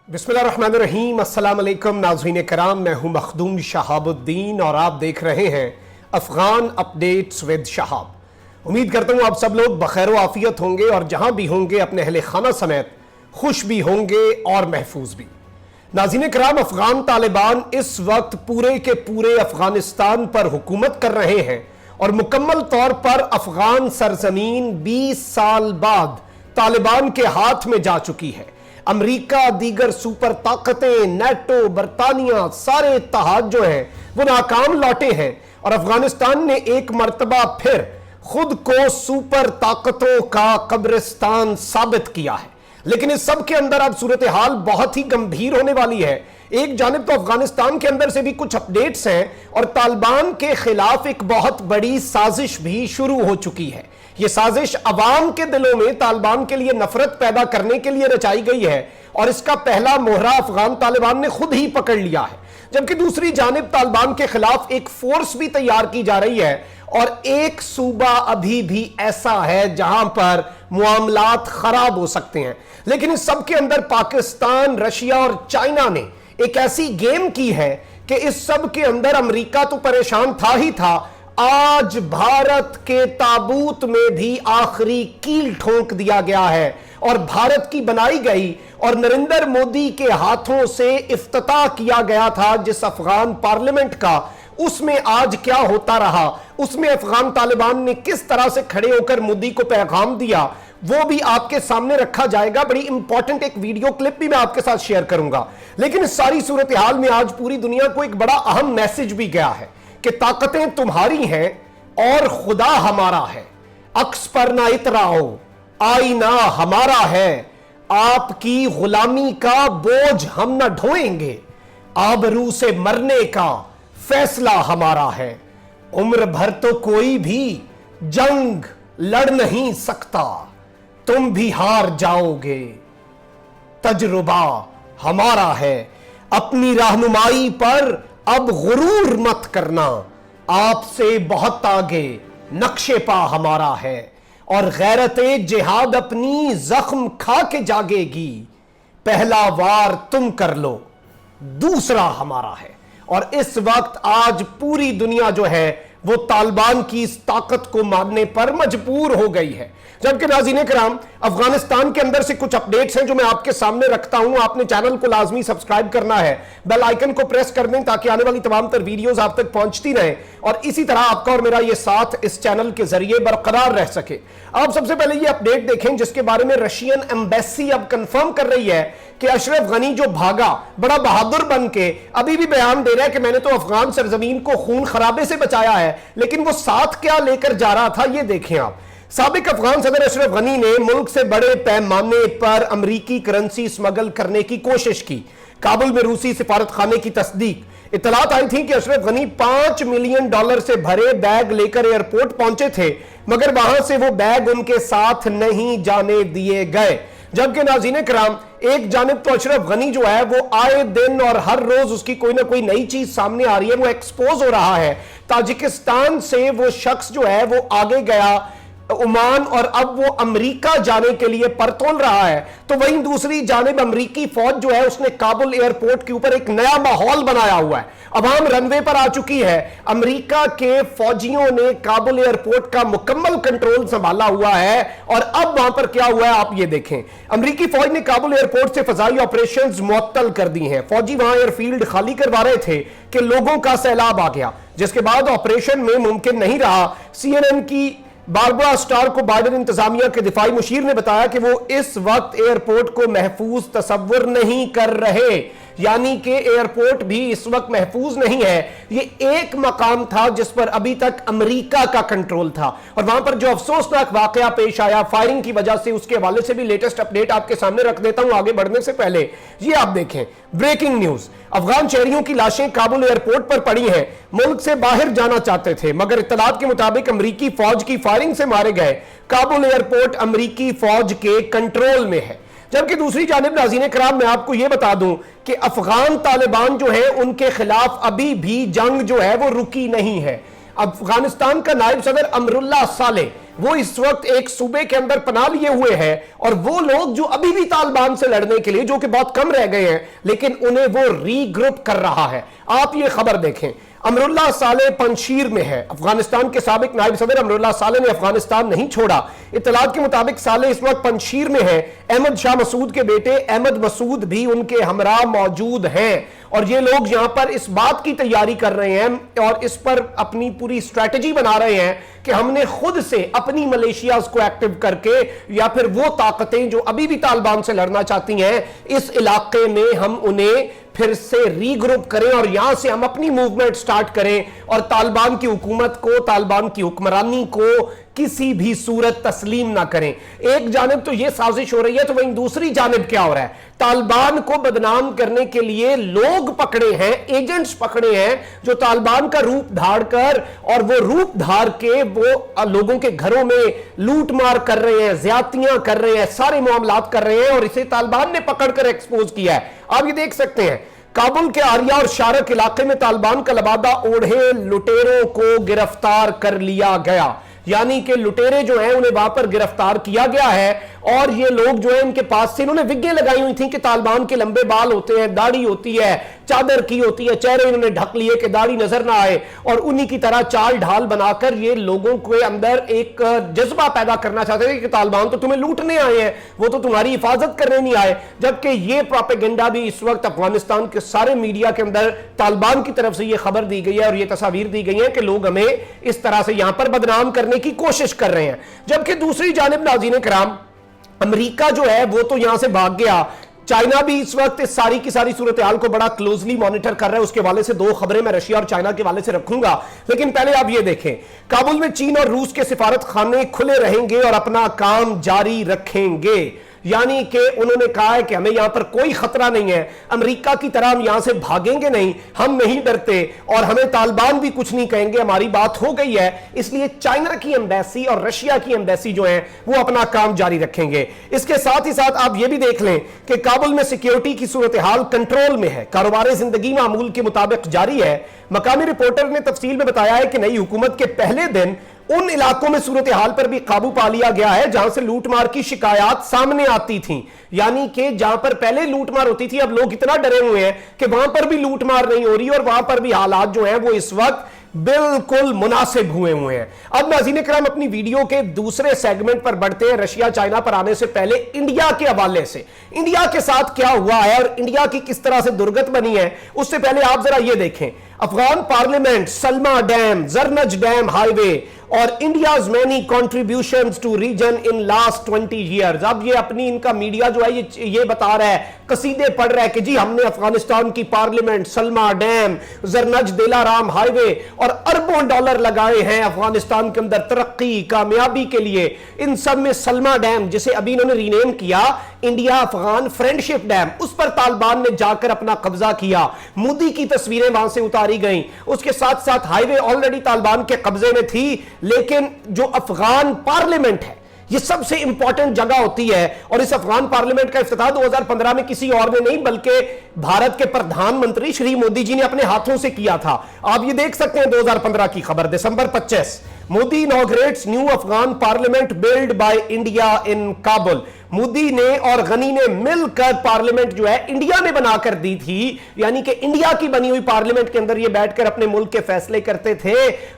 बिस्मिल्लाहिर्रहमानिर्रहीम। अस्सलाम वालेकुम नाज़रीन कराम, मैं हूं मखदूम शहाबुद्दीन और आप देख रहे हैं अफगान अपडेट्स विद शहाब। उम्मीद करता हूं आप सब लोग बखैर आफियत होंगे और जहां भी होंगे अपने अहले खाना समेत खुश भी होंगे और महफूज भी। नाज़रीन कराम, अफगान तालिबान इस वक्त पूरे के पूरे अफगानिस्तान पर हुकूमत कर रहे हैं और मुकम्मल तौर पर अफगान सरजमीन 20 साल बाद तालिबान के हाथ में जा चुकी है। अमेरिका, दीगर सुपर ताकतें, नेटो, बरतानिया, सारे इत्तेहाद जो हैं वो नाकाम लौटे हैं और अफगानिस्तान ने एक मर्तबा फिर खुद को सुपर ताकतों का कब्रिस्तान साबित किया है। लेकिन इस सब के अंदर अब सूरत हाल बहुत ही गंभीर होने वाली है। एक जानिब तो अफगानिस्तान के अंदर से भी कुछ अपडेट्स हैं और तालिबान के खिलाफ एक बहुत बड़ी साजिश भी शुरू हो चुकी है। यह साजिश अवाम के दिलों में तालिबान के लिए नफरत पैदा करने के लिए रचाई गई है और इसका पहला मोहरा अफगान तालिबान ने खुद ही पकड़ लिया है। जबकि दूसरी जानिब तालिबान के खिलाफ एक फोर्स भी तैयार की जा रही है और एक सूबा अभी भी ऐसा है जहां पर मामलात खराब हो सकते हैं। लेकिन इस सब के अंदर पाकिस्तान, रशिया और चाइना ने एक ऐसी गेम की है कि इस सब के अंदर अमेरिका तो परेशान था ही था, आज भारत के ताबूत में भी आखिरी कील ठोंक दिया गया है और भारत की बनाई गई और नरेंद्र मोदी के हाथों से इफ्तिताह किया गया था जिस अफगान पार्लियामेंट का, उसमें आज क्या होता रहा, उसमें अफगान तालिबान ने किस तरह से खड़े होकर मोदी को पैगाम दिया, वो भी आपके सामने रखा जाएगा। बड़ी इंपॉर्टेंट एक वीडियो क्लिप भी मैं आपके साथ शेयर करूंगा। लेकिन इस सारी सूरत हाल में आज पूरी दुनिया को एक बड़ा अहम मैसेज भी गया है कि ताकतें तुम्हारी हैं और खुदा हमारा है, अक्स पर ना इतराओ, आईना हमारा है, आपकी गुलामी का बोझ हम ना ढोएंगे, आबरू से मरने का फैसला हमारा है, उम्र भर तो कोई भी जंग लड़ नहीं सकता, तुम भी हार जाओगे, तजुर्बा हमारा है, अपनी रहनुमाई पर अब गुरूर मत करना, आपसे बहुत आगे नक्शे पा हमारा है और गैरते जिहाद अपनी जख्म खा के जागेगी, पहला वार तुम कर लो, दूसरा हमारा है। और इस वक्त आज पूरी दुनिया जो है वो तालिबान की इस ताकत को मानने पर मजबूर हो गई है। जबकि नाज़रीन कराम, अफगानिस्तान के अंदर से कुछ अपडेट्स हैं जो मैं आपके सामने रखता हूं। आपने चैनल को लाजमी सब्सक्राइब करना है, बेल आइकन को प्रेस कर दें ताकि आने वाली तमाम तर वीडियोस आप तक पहुंचती रहें और इसी तरह आपका और मेरा ये साथ इस चैनल के जरिए बरकरार रह सके। आप सबसे पहले ये अपडेट देखें जिसके बारे में रशियन एम्बेसी अब कंफर्म कर रही है कि अशरफ गनी जो भागा बड़ा बहादुर बन के अभी भी बयान दे रहा है कि मैंने तो अफगान सरजमीन को खून खराबे से बचाया है, लेकिन वो साथ क्या लेकर जा रहा था ये देखें आप। साबिक अफगान सदर अशरफ गनी ने मुल्क से बड़े पैमाने पर अमरीकी करेंसी स्मगल करने की कोशिश की। काबुल में रूसी सिफारत खाने की तस्दीक इतलात आई थी कि अशरफ गनी $5 मिलियन से भरे बैग लेकर एयरपोर्ट पहुंचे थे, मगर वहां से वो बैग उनके साथ नहीं जाने दिए गए। जबकि नाज़रीन कराम, एक जानिब तो अशरफ गनी जो है वो आए दिन और हर रोज उसकी कोई ना कोई नई चीज सामने आ रही है, वो एक्सपोज हो रहा है। ताजिकिस्तान से वो शख्स जो है वो आगे गया ओमान और अब वो अमेरिका जाने के लिए पर तोल रहा है। तो वहीं दूसरी जानिब अमेरिकी फौज जो है उसने काबुल एयरपोर्ट के ऊपर एक नया माहौल बनाया हुआ है। अवाम रनवे पर आ चुकी है। अमेरिका के फौजियों ने काबुल एयरपोर्ट का मुकम्मल कंट्रोल संभाला हुआ है और अब वहां पर क्या हुआ है आप ये देखें। अमेरिकी फौज ने काबुल एयरपोर्ट से फजाई ऑपरेशंस मुअत्तल कर दी हैं। फौजी वहां एयरफील्ड खाली करवा रहे थे कि लोगों का सैलाब आ गया, जिसके बाद ऑपरेशन में मुमकिन नहीं रहा। CNN की बारबरा स्टार को बाइडेन इंतजामिया के दिफाई मुशीर ने बताया कि वो इस वक्त एयरपोर्ट को महफूज तस्वुर नहीं कर रहे, यानी कि एयरपोर्ट भी इस वक्त महफूज नहीं है। ये एक मकाम था जिस पर अभी तक अमेरिका का कंट्रोल था और वहां पर जो अफसोसनाक वाकया पेश आया फायरिंग की वजह से, उसके हवाले से भी लेटेस्ट अपडेट आपके सामने रख देता हूं आगे बढ़ने से पहले। ये आप देखें, ब्रेकिंग न्यूज, अफगान शहरियों की लाशें काबुल एयरपोर्ट पर पड़ी हैं। मुल्क से बाहर जाना चाहते थे मगर इत्तलात के मुताबिक अमेरिकी फौज की फायरिंग से मारे गए। काबुल एयरपोर्ट अमेरिकी फौज के कंट्रोल में है। जबकि दूसरी जानिब नाज़रीन कराम, मैं आपको यह बता दूं कि अफगान तालिबान जो है उनके खिलाफ अभी भी जंग जो है वो रुकी नहीं है। अफगानिस्तान का नायब सदर अमरुल्लाह साले वो इस वक्त एक सूबे के अंदर पनाह लिए हुए हैं, और वो लोग जो अभी भी तालिबान से लड़ने के लिए, जो कि बहुत कम रह गए हैं, लेकिन उन्हें वो रीग्रुप कर रहा है। आप ये खबर देखें, अमरुल्लाह साले पंशीर में है। अफगानिस्तान के साबिक नायब सदर अमरुल्लाह साले ने अफगानिस्तान नहीं छोड़ा। इत्तलात के मुताबिक साले इस वक्त पंशीर में है। अहमद शाह मसूद के बेटे अहमद मसूद भी उनके हमरा मौजूद हैं, और ये लोग यहां पर इस बात की तैयारी कर रहे हैं और इस पर अपनी पूरी स्ट्रैटेजी बना रहे हैं कि हमने खुद से अपनी मलेशियाज को एक्टिव करके, या फिर वो ताकतें जो अभी भी तालिबान से लड़ना चाहती हैं इस इलाके में, हम उन्हें फिर से रीग्रुप करें और यहां से हम अपनी मूवमेंट स्टार्ट करें, और तालिबान की हुकूमत को, तालिबान की हुक्मरानी को किसी भी सूरत तस्लीम ना करें। एक जानिब तो यह साजिश हो रही है, तो वहीं दूसरी जानिब क्या हो रहा है, तालिबान को बदनाम करने के लिए लोग पकड़े हैं, एजेंट्स पकड़े हैं, जो तालिबान का रूप धार कर, और वो रूप धार के वो लोगों के घरों में लूट मार कर रहे हैं, ज्यादतियां कर रहे हैं, सारे मामलात कर रहे हैं, और इसे तालिबान ने पकड़कर एक्सपोज किया है। आप ये देख सकते हैं, काबुल के आरिया और शारक इलाके में तालिबान का लबादा ओढ़े लुटेरों को गिरफ्तार कर लिया गया। यानी कि लुटेरे जो हैं उन्हें वहां पर गिरफ्तार किया गया है, और ये लोग जो है इनके पास से, इन्होंने विग्गें लगाई हुई थी कि तालिबान के लंबे बाल होते हैं, दाढ़ी होती है, चादर की होती है, चेहरे इन्होंने ढक लिए कि दाढ़ी नजर ना आए, और उन्हीं की तरह चाल ढाल बनाकर ये लोगों के अंदर एक जज्बा पैदा करना चाहते थे कि तालिबान तो तुम्हें लूटने आए हैं, वो तो तुम्हारी हिफाजत करने नहीं आए। जबकि ये प्रोपेगेंडा भी इस वक्त अफगानिस्तान के सारे मीडिया के अंदर तालिबान की तरफ से ये खबर दी गई है और ये तस्वीर दी गई है कि लोग हमें इस तरह से यहां पर बदनाम करने की कोशिश कर रहे हैं। जबकि दूसरी जानिब नाज़रीन किराम, अमेरिका जो है वो तो यहां से भाग गया। चाइना भी इस वक्त इस सारी की सारी सूरत हाल को बड़ा क्लोजली मॉनिटर कर रहा है। उसके हवाले से दो खबरें मैं रशिया और चाइना के हवाले से रखूंगा, लेकिन पहले आप ये देखें, काबुल में चीन और रूस के सिफारत खाने खुले रहेंगे और अपना काम जारी रखेंगे। यानी कि उन्होंने कहा है कि हमें यहां पर कोई खतरा नहीं है, अमेरिका की तरह हम यहां से भागेंगे नहीं, हम नहीं डरते, और हमें तालिबान भी कुछ नहीं कहेंगे, हमारी बात हो गई है। इसलिए चाइना की एम्बेसी और रशिया की एम्बेसी जो है वो अपना काम जारी रखेंगे। इसके साथ ही साथ आप ये भी देख लें कि काबुल में सिक्योरिटी की सूरत हाल कंट्रोल में है, कारोबार जिंदगी मामूल के मुताबिक जारी है। मकामी रिपोर्टर ने तफसील में बताया है कि नई हुकूमत के पहले दिन उन इलाकों में सूरत हाल पर भी काबू पा लिया गया है जहां से लूटमार की शिकायत सामने आती थी। यानी कि जहां पर पहले लूटमार होती थी, अब लोग इतना डरे हुए हैं कि वहां पर भी लूटमार नहीं हो रही, और वहां पर भी हालात जो हैं वो इस वक्त बिल्कुल मुनासिब हुए हैं। अब नाज़रीन किराम, अपनी वीडियो के दूसरे सेगमेंट पर बढ़ते हैं। रशिया चाइना पर आने से पहले इंडिया के हवाले से, इंडिया के साथ क्या हुआ है और इंडिया की किस तरह से दुर्गत बनी है, उससे पहले आप जरा ये देखें। Afghan parliament, Salma dam, Zaranj dam highway और India's many contributions to region in last 20 years. अब ये अपनी इनका मीडिया जो है ये बता रहा है, कसीदे पढ़ रहा है कि जी हमने अफगानिस्तान की parliament, Salma dam, Zaranj Delaram highway और अरबों डॉलर लगाए हैं अफगानिस्तान के अंदर तरक्की, कामयाबी के लिए। इन सब में सलमा डैम, जिसे अभी इन्होंने रीनेम किया इंडिया अफगान फ्रेंडशिप डैम, उस पर तालिबान ने जाकर अपना कब्जा किया। मोदी की तस्वीरें वहां से उतारी गई। उसके साथ साथ हाईवे ऑलरेडी तालिबान के कब्जे में थी, लेकिन जो अफगान पार्लियामेंट है ये सबसे इंपॉर्टेंट जगह होती है, और इस अफगान पार्लियामेंट का इफ्तिताह 2015 में किसी और ने नहीं बल्कि भारत के प्रधानमंत्री श्री मोदी जी ने अपने हाथों से किया था। आप ये देख सकते हैं 2015 की खबर, दिसंबर 25, Modi inaugurates new Afghan parliament build by India in Kabul. Modi ने और गनी ने मिलकर पार्लियामेंट जो है इंडिया ने बनाकर दी थी, यानी कि इंडिया की बनी हुई पार्लियामेंट के अंदर ये बैठकर अपने मुल्क के फैसले करते थे।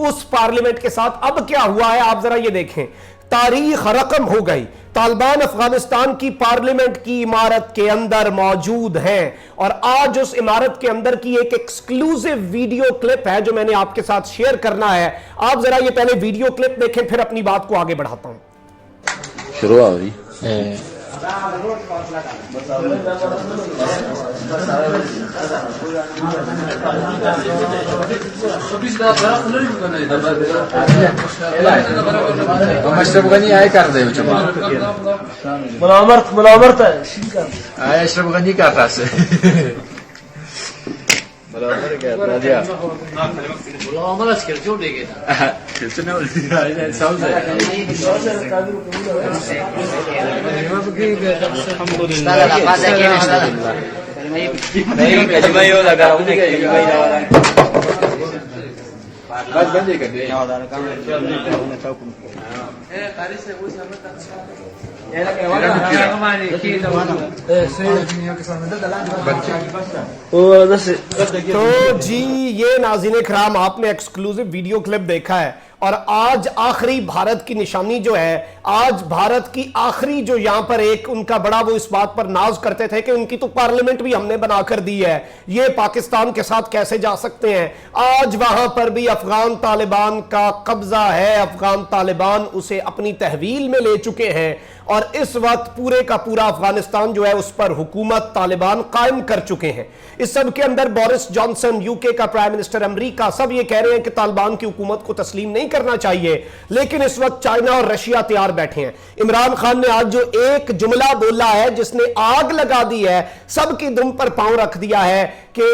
उस पार्लियामेंट के साथ अब क्या हुआ है आप जरा ये देखें, तारीख रकम हो गई। तालिबान अफगानिस्तान की पार्लियामेंट की इमारत के अंदर मौजूद हैं, और आज उस इमारत के अंदर की एक एक्सक्लूसिव वीडियो क्लिप है जो मैंने आपके साथ शेयर करना है। आप जरा ये पहले वीडियो क्लिप देखें, फिर अपनी बात को आगे बढ़ाता हूं। शुरू हुई अशरफ गनी आए कर दे मुलामत आए अशरफ गनी कर रहा से तो जी ये नाज़रीन इकराम आपने एक्सक्लूसिव वीडियो क्लिप देखा है और आज आखिरी भारत की निशानी जो है, आज भारत की आखिरी जो यहां पर एक उनका बड़ा वो इस बात पर नाज करते थे कि उनकी तो पार्लियामेंट भी हमने बनाकर दी है, ये पाकिस्तान के साथ कैसे जा सकते हैं। आज वहां पर भी अफगान तालिबान का कब्जा है, अफगान तालिबान उसे अपनी तहवील में ले चुके हैं और इस वक्त पूरे का पूरा अफगानिस्तान जो है उस पर हुकूमत तालिबान कायम कर चुके हैं। इस सब के अंदर बोरिस जॉनसन यूके का प्राइम मिनिस्टर, अमेरिका, सब ये कह रहे हैं कि तालिबान की हुकूमत को तस्लीम नहीं करना चाहिए, लेकिन इस वक्त चाइना और रशिया तैयार बैठे हैं। इमरान खान ने आज जो एक जुमला बोला है जिसने आग लगा दी है, सबकी दुम पर पांव रख दिया है कि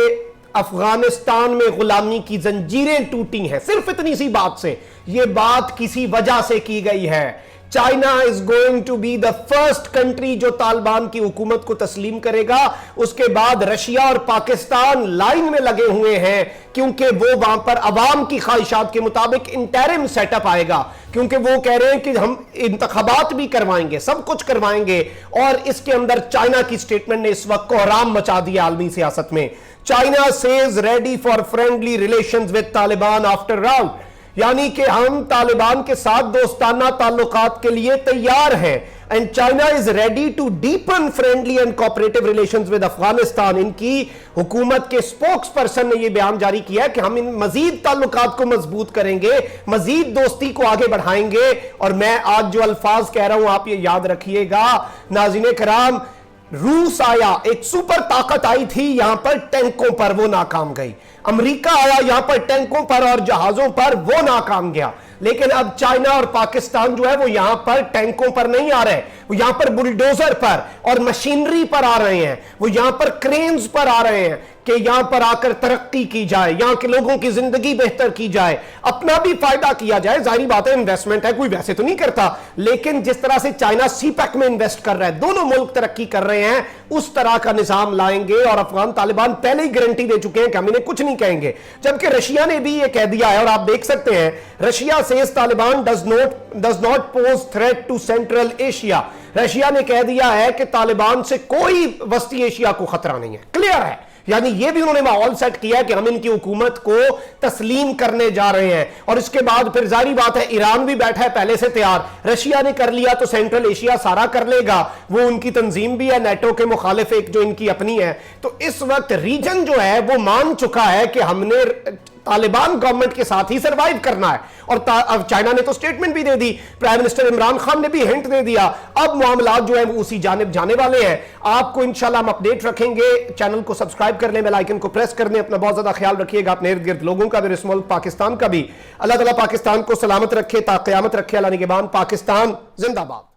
अफगानिस्तान में गुलामी की जंजीरें टूटी हैं, सिर्फ इतनी सी बात से। यह बात किसी वजह से की गई है। China is going to be the first country जो तालिबान की हुकूमत को तस्लीम करेगा। उसके बाद रशिया और पाकिस्तान लाइन में लगे हुए हैं क्योंकि वो वहां पर अवाम की ख्वाहिशात के मुताबिक इंटरिम सेटअप आएगा, क्योंकि वो कह रहे हैं कि हम इंतखाबात भी करवाएंगे, सब कुछ करवाएंगे। और इसके अंदर चाइना की स्टेटमेंट ने इस वक्त कोहराम मचा दिया आलमी सियासत में। China says ready for friendly relations with Taliban after round, यानी कि हम तालिबान के साथ दोस्ताना ताल्लुकात के लिए तैयार हैं। And China is ready to deepen friendly and cooperative relations with Afghanistan. इनकी हुकूमत के स्पोक्स पर्सन ने यह बयान जारी किया है कि हम इन मजीद ताल्लुकात को मजबूत करेंगे, मजीद दोस्ती को आगे बढ़ाएंगे। और मैं आज जो अल्फाज कह रहा हूं आप ये याद रखिएगा नाज़रीन कराम, रूस आया, एक सुपर ताकत आई थी यहां पर टैंकों पर, वो नाकाम गई। अमेरिका आया यहां पर टैंकों पर और जहाजों पर, वो नाकाम गया। लेकिन अब चाइना और पाकिस्तान जो है वो यहां पर टैंकों पर नहीं आ रहे, वो यहां पर बुलडोजर पर और मशीनरी पर आ रहे हैं, वो यहां पर क्रेन्स पर आ रहे हैं कि यहां पर आकर तरक्की की जाए, यहां के लोगों की जिंदगी बेहतर की जाए, अपना भी फायदा किया जाए। जाहिर बात है इन्वेस्टमेंट है, कोई वैसे तो नहीं करता, लेकिन जिस तरह से चाइना सीपैक में इन्वेस्ट कर रहा है, दोनों मुल्क तरक्की कर रहे हैं, उस तरह का निजाम लाएंगे। और अफगान तालिबान पहले ही गारंटी दे चुके हैं कि हम इन्हें कुछ नहीं कहेंगे, जबकि रशिया ने भी यह कह दिया है। और आप देख सकते हैं Russia says Taliban does not pose threat to Central Asia. Russia ने कह दिया है कि तालिबान से कोई वस्ती एशिया को खतरा नहीं है, क्लियर है। यानी ये भी उन्होंने माहौल सेट किया कि हम इनकी हुकूमत को तस्लीम करने जा रहे हैं। और इसके बाद फिर जारी बात है ईरान भी बैठा है पहले से तैयार, रशिया ने कर लिया तो सेंट्रल एशिया सारा कर लेगा, वो उनकी तंजीम भी है नेटो के मुखालिफ एक जो इनकी अपनी है। तो इस वक्त रीजन जो है वो मान चुका है कि हमने तालिबान गवर्नमेंट के साथ ही सरवाइव करना है। और अब चाइना ने तो स्टेटमेंट भी दे दी, प्राइम मिनिस्टर इमरान खान ने भी हिंट दे दिया। अब मामला जो है वो उसी जानिब जाने वाले हैं। आपको इंशाल्लाह हम अपडेट रखेंगे। चैनल को सब्सक्राइब कर लें, बेल आइकन को प्रेस कर लें। अपना बहुत ज्यादा ख्याल रखिएगा, अपने इर्द गिर्द लोगों का भी, इस मुल्क पाकिस्तान का भी। अल्लाह ताला पाकिस्तान को सलामत रखे, ता क़यामत रखे। अल्लाह निगहबान। पाकिस्तान जिंदाबाद।